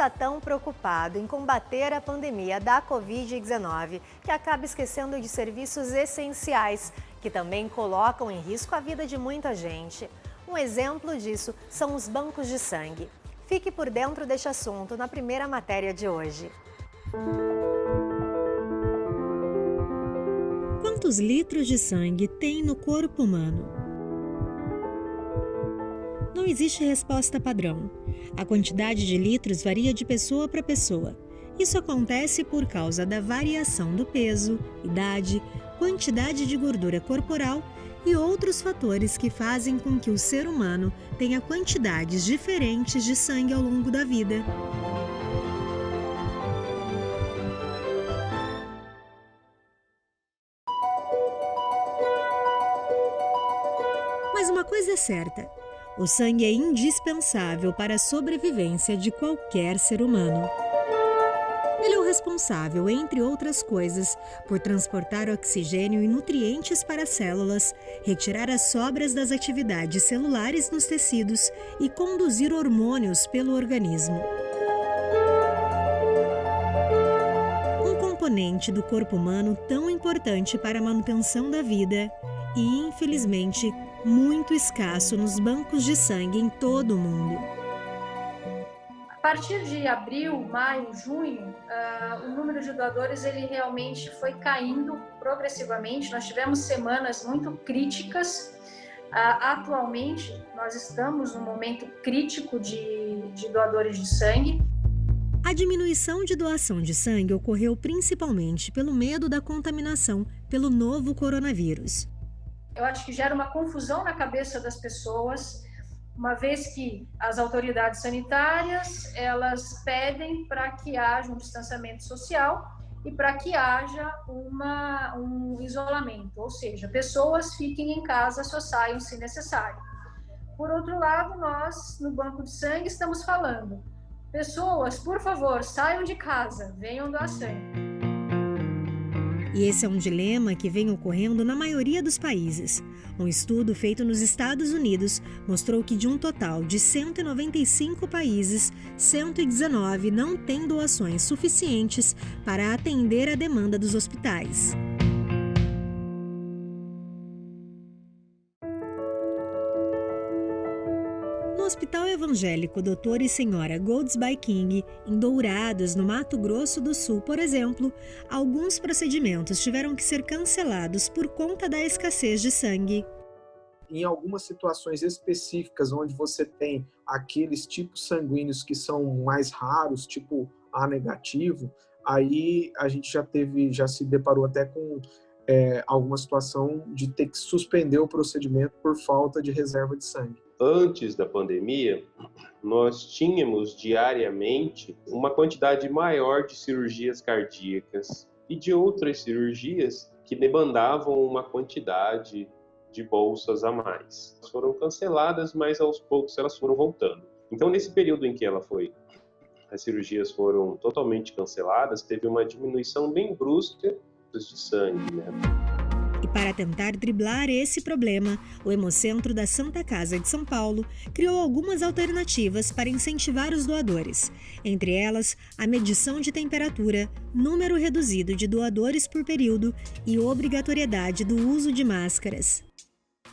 está tão preocupado em combater a pandemia da Covid-19 que acaba esquecendo de serviços essenciais, que também colocam em risco a vida de muita gente. Um exemplo disso são os bancos de sangue. Fique por dentro deste assunto na primeira matéria de hoje. Quantos litros de sangue tem no corpo humano? Não existe resposta padrão. A quantidade de litros varia de pessoa para pessoa. Isso acontece por causa da variação do peso, idade, quantidade de gordura corporal e outros fatores que fazem com que o ser humano tenha quantidades diferentes de sangue ao longo da vida. Mas uma coisa é certa: o sangue é indispensável para a sobrevivência de qualquer ser humano. Ele é o responsável, entre outras coisas, por transportar oxigênio e nutrientes para as células, retirar as sobras das atividades celulares nos tecidos e conduzir hormônios pelo organismo. Um componente do corpo humano tão importante para a manutenção da vida e, infelizmente, muito escasso nos bancos de sangue em todo o mundo. A partir de abril, maio, junho, o número de doadores ele realmente foi caindo progressivamente. Nós tivemos semanas muito críticas. Atualmente, nós estamos num momento crítico de doadores de sangue. A diminuição de doação de sangue ocorreu principalmente pelo medo da contaminação pelo novo coronavírus. Eu acho que gera uma confusão na cabeça das pessoas, uma vez que as autoridades sanitárias, elas pedem para que haja um distanciamento social e para que haja um isolamento, ou seja, pessoas fiquem em casa, só saiam se necessário. Por outro lado, nós, no Banco de Sangue, estamos falando, pessoas, por favor, saiam de casa, venham doar sangue. E esse é um dilema que vem ocorrendo na maioria dos países. Um estudo feito nos Estados Unidos mostrou que de um total de 195 países, 119 não têm doações suficientes para atender a demanda dos hospitais. No Hospital Evangélico Dr. e Sra. Goldsby King, em Dourados, no Mato Grosso do Sul, por exemplo, alguns procedimentos tiveram que ser cancelados por conta da escassez de sangue. Em algumas situações específicas, onde você tem aqueles tipos sanguíneos que são mais raros, tipo A negativo, aí a gente já se deparou até com alguma situação de ter que suspender o procedimento por falta de reserva de sangue. Antes da pandemia, nós tínhamos diariamente uma quantidade maior de cirurgias cardíacas e de outras cirurgias que demandavam uma quantidade de bolsas a mais. Elas foram canceladas, mas aos poucos elas foram voltando. Então, nesse período em que as cirurgias foram totalmente canceladas, teve uma diminuição bem brusca de sangue, né? E para tentar driblar esse problema, o Hemocentro da Santa Casa de São Paulo criou algumas alternativas para incentivar os doadores. Entre elas, a medição de temperatura, número reduzido de doadores por período e obrigatoriedade do uso de máscaras.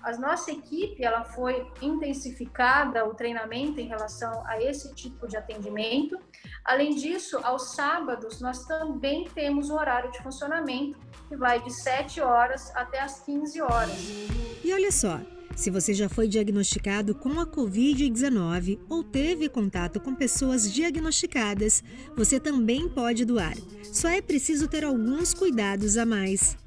A nossa equipe ela foi intensificada, o treinamento em relação a esse tipo de atendimento. Além disso, aos sábados, nós também temos um horário de funcionamento que vai de 7 horas até as 15 horas. E olha só, se você já foi diagnosticado com a Covid-19 ou teve contato com pessoas diagnosticadas, você também pode doar. Só é preciso ter alguns cuidados a mais.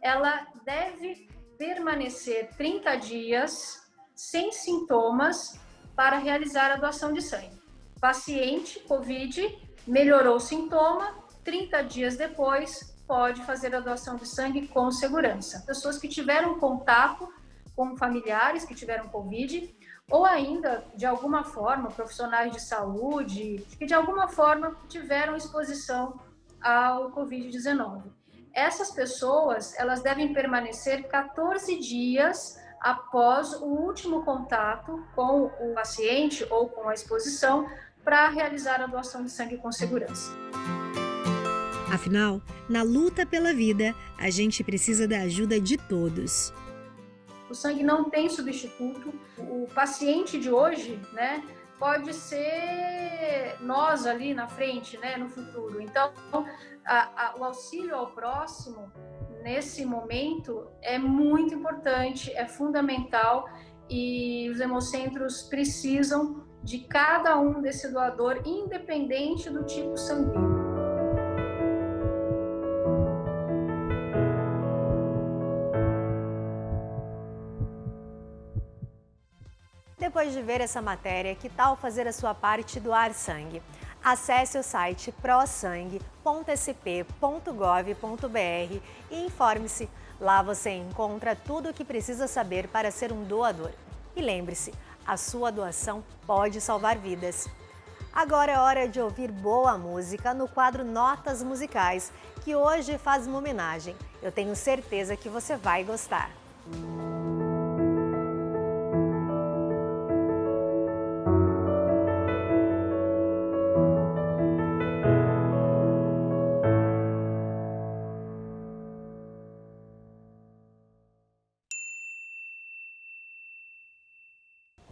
Ela deve permanecer 30 dias sem sintomas para realizar a doação de sangue. Paciente Covid melhorou o sintoma, 30 dias depois pode fazer a doação de sangue com segurança. Pessoas que tiveram contato com familiares que tiveram Covid ou ainda, de alguma forma, profissionais de saúde que de alguma forma tiveram exposição ao Covid-19. Essas pessoas, elas devem permanecer 14 dias após o último contato com o paciente ou com a exposição para realizar a doação de sangue com segurança. Afinal, na luta pela vida, a gente precisa da ajuda de todos. O sangue não tem substituto. O paciente de hoje, né, pode ser nós ali na frente, né, no futuro. Então, o auxílio ao próximo, nesse momento, é muito importante, é fundamental, e os hemocentros precisam de cada um desse doador, independente do tipo sanguíneo. Depois de ver essa matéria, que tal fazer a sua parte e doar sangue? Acesse o site prosangue.sp.gov.br e informe-se. Lá você encontra tudo o que precisa saber para ser um doador. E lembre-se, a sua doação pode salvar vidas. Agora é hora de ouvir boa música no quadro Notas Musicais, que hoje faz uma homenagem. Eu tenho certeza que você vai gostar.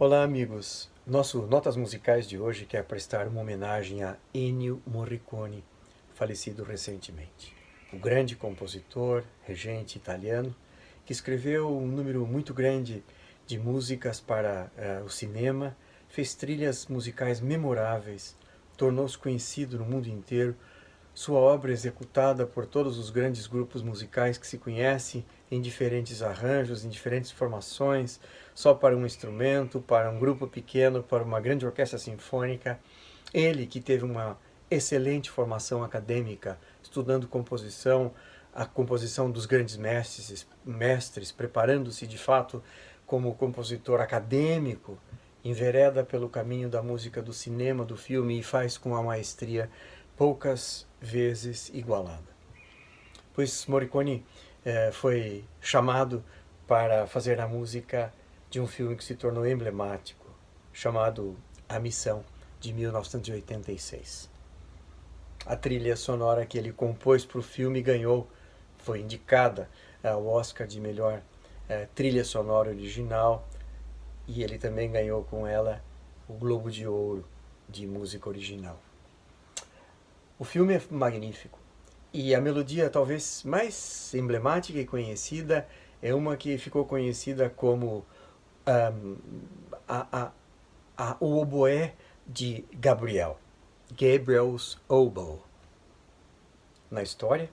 Olá, amigos! Nosso Notas Musicais de hoje quer prestar uma homenagem a Ennio Morricone, falecido recentemente. O grande compositor, regente italiano, que escreveu um número muito grande de músicas para o cinema, fez trilhas musicais memoráveis, tornou-se conhecido no mundo inteiro, sua obra executada por todos os grandes grupos musicais que se conhecem em diferentes arranjos, em diferentes formações, só para um instrumento, para um grupo pequeno, para uma grande orquestra sinfônica. Ele, que teve uma excelente formação acadêmica, estudando composição, a composição dos grandes mestres, preparando-se de fato como compositor acadêmico, envereda pelo caminho da música, do cinema, do filme, e faz com a maestria poucas vezes igualada. Pois Morricone foi chamado para fazer a música de um filme que se tornou emblemático, chamado A Missão, de 1986. A trilha sonora que ele compôs para o filme foi indicada ao Oscar de melhor trilha sonora original, e ele também ganhou com ela o Globo de Ouro de música original. O filme é magnífico, e a melodia talvez mais emblemática e conhecida é uma que ficou conhecida como o oboé de Gabriel, Gabriel's Oboe. Na história,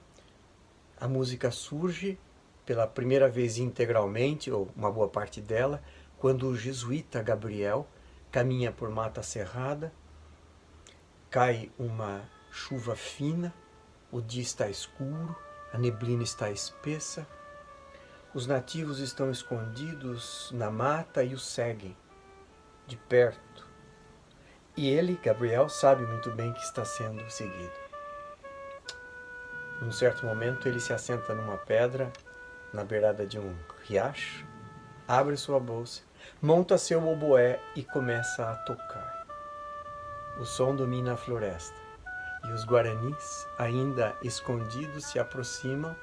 a música surge pela primeira vez integralmente, ou uma boa parte dela, quando o jesuíta Gabriel caminha por mata cerrada, cai uma chuva fina, o dia está escuro, a neblina está espessa, os nativos estão escondidos na mata e o seguem de perto. E ele, Gabriel, sabe muito bem que está sendo seguido. Num certo momento ele se assenta numa pedra, na beirada de um riacho, abre sua bolsa, monta seu oboé e começa a tocar. O som domina a floresta. E os guaranis, ainda escondidos, se aproximam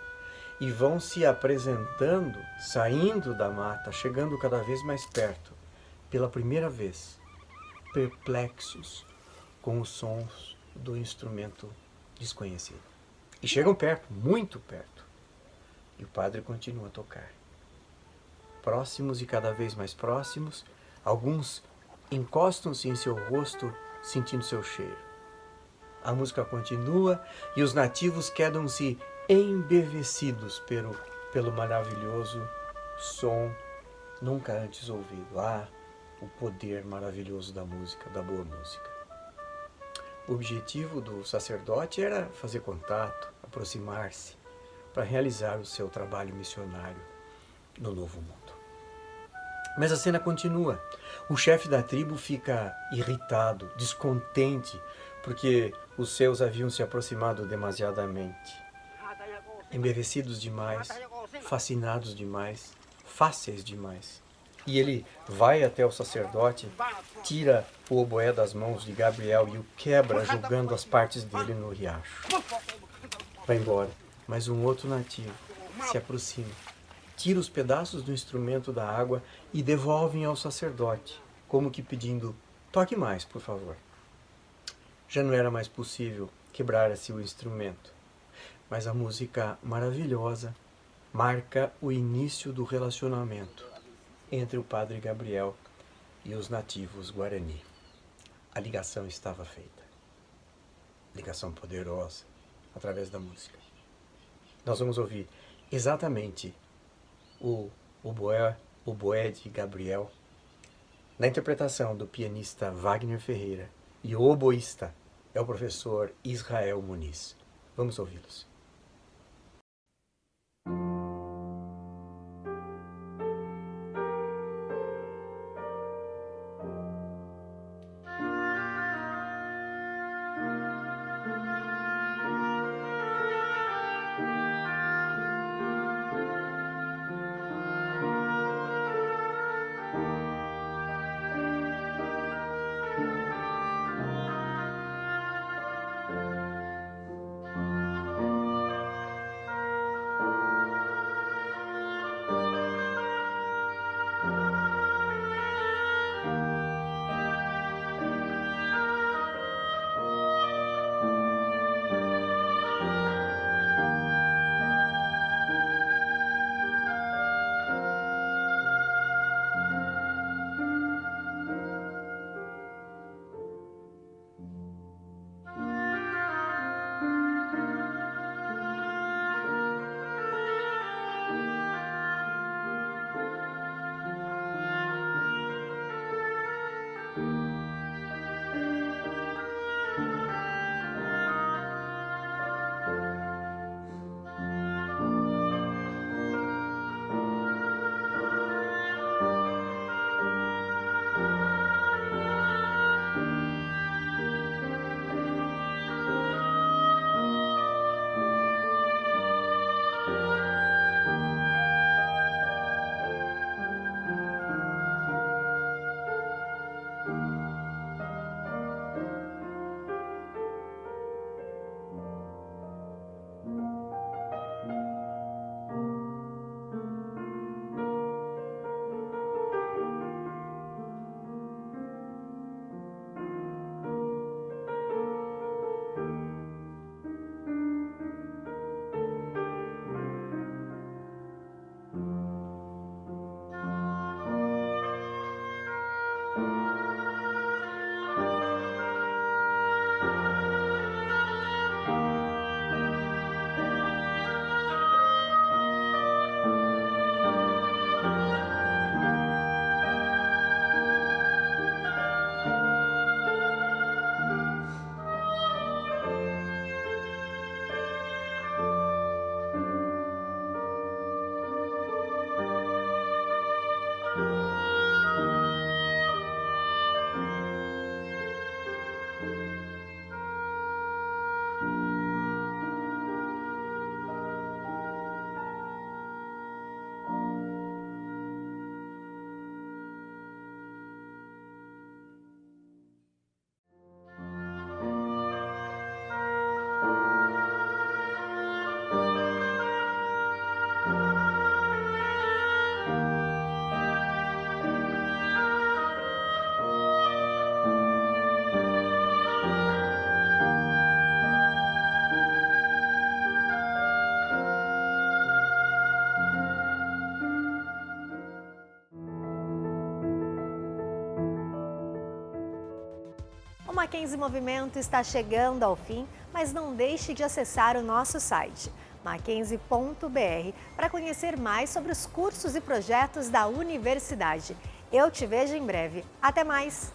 e vão se apresentando, saindo da mata, chegando cada vez mais perto, pela primeira vez, perplexos com os sons do instrumento desconhecido. E chegam perto, muito perto, e o padre continua a tocar. Próximos e cada vez mais próximos, alguns encostam-se em seu rosto, sentindo seu cheiro. A música continua e os nativos quedam-se embevecidos pelo maravilhoso som nunca antes ouvido. O poder maravilhoso da música, da boa música. O objetivo do sacerdote era fazer contato, aproximar-se, para realizar o seu trabalho missionário no Novo Mundo. Mas a cena continua. O chefe da tribo fica irritado, descontente, porque os seus haviam se aproximado demasiadamente. Embevecidos demais, fascinados demais, fáceis demais. E ele vai até o sacerdote, tira o oboé das mãos de Gabriel e o quebra, jogando as partes dele no riacho. Vai embora, mas um outro nativo se aproxima, tira os pedaços do instrumento da água e devolvem ao sacerdote, como que pedindo: toque mais, por favor. Já não era mais possível quebrar-se o instrumento, mas a música maravilhosa marca o início do relacionamento entre o padre Gabriel e os nativos Guarani. A ligação estava feita. Ligação poderosa através da música. Nós vamos ouvir exatamente o oboé de Gabriel na interpretação do pianista Wagner Ferreira, e o oboísta é o professor Israel Muniz. Vamos ouvi-los. O Mackenzie Movimento está chegando ao fim, mas não deixe de acessar o nosso site, mackenzie.br, para conhecer mais sobre os cursos e projetos da universidade. Eu te vejo em breve. Até mais!